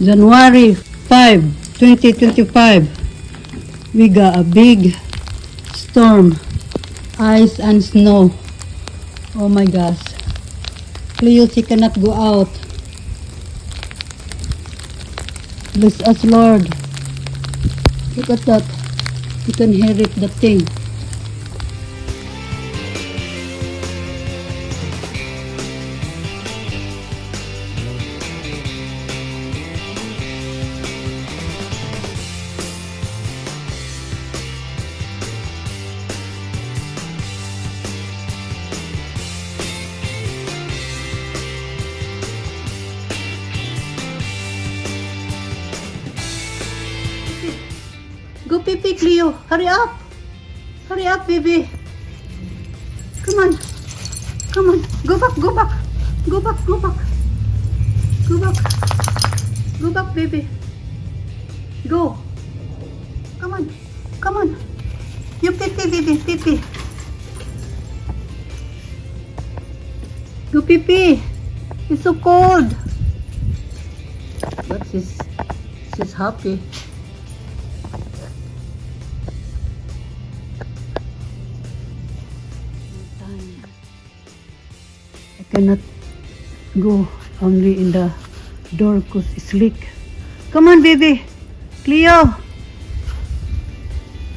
January 5, 2025. We got a big storm. Ice and snow. Oh my gosh. Please, you cannot go out. Bless us, Lord. Look at that. You can hear it, the thing. Go pee-pee, Cleo. Hurry up. Hurry up, baby. Come on. Come on. Go back, go back. Go back, go back. Go back. Go back, baby. Go. Come on. Come on. You pee-pee, baby. Pee-pee. Go pee-pee. It's so cold. But she's happy. I cannot go only in the door because it's leak. Come on, baby. Cleo.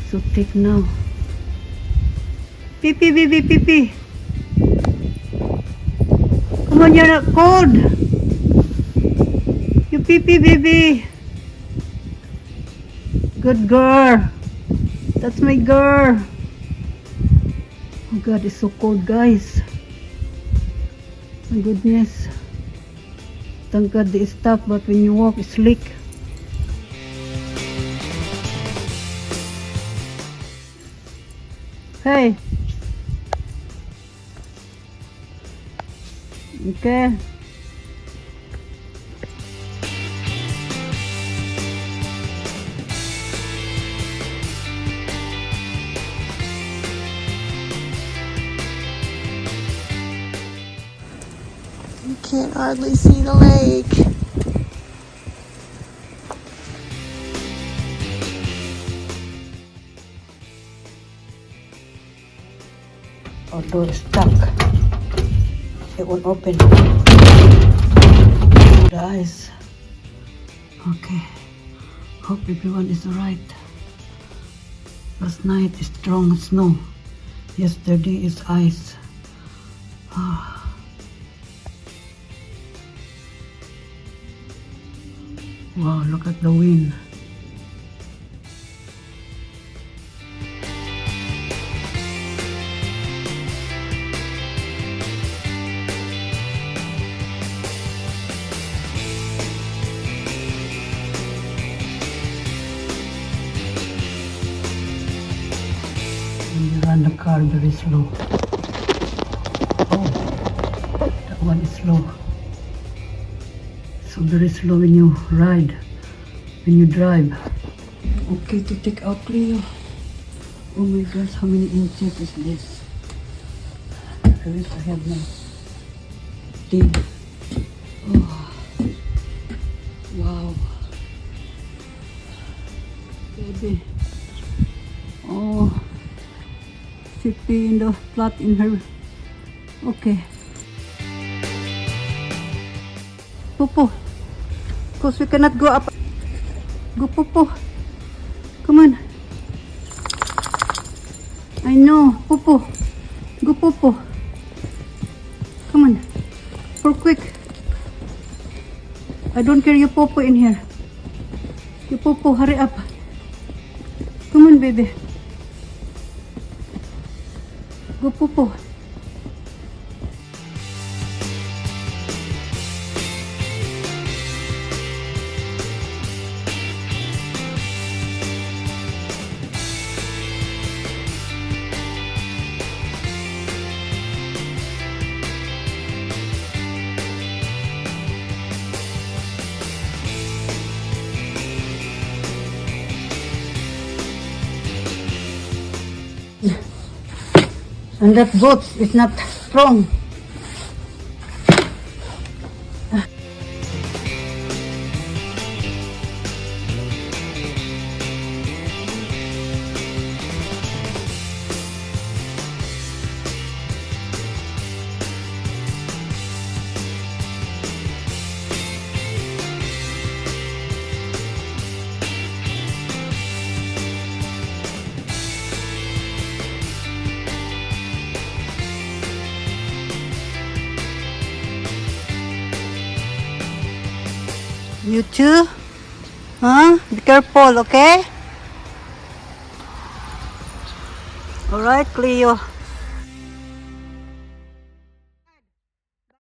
So thick now. Pee-pee, baby, pee-pee. Come on, you're not cold. You pee-pee, baby. Good girl. That's my girl. Oh God, it's so cold, guys. My goodness. Thank God they stop, but when you walk, it's leak. Hey. Okay. You can't hardly see the lake. Our door is stuck. It won't open. Guys. Okay. Hope everyone is alright. Last night is strong snow. Yesterday is ice. Wow, look at the wind. When you run the car very slow. Oh, that one is slow. So very slow when you ride, when you drive. Okay, to take out Cleo. Oh my gosh, how many inches is this? I wish I have my thing. Oh, wow. Baby. Oh, she pee in the flat in her. Okay. Popo. Because we cannot go up. Go, Popo. Come on. I know. Popo. Go, Popo. Come on. For quick. I don't care you Popo in here. You Popo, hurry up. Come on, baby. Go, Popo. And that boat is not strong. You too? Huh? Be careful, okay? Alright, Cleo.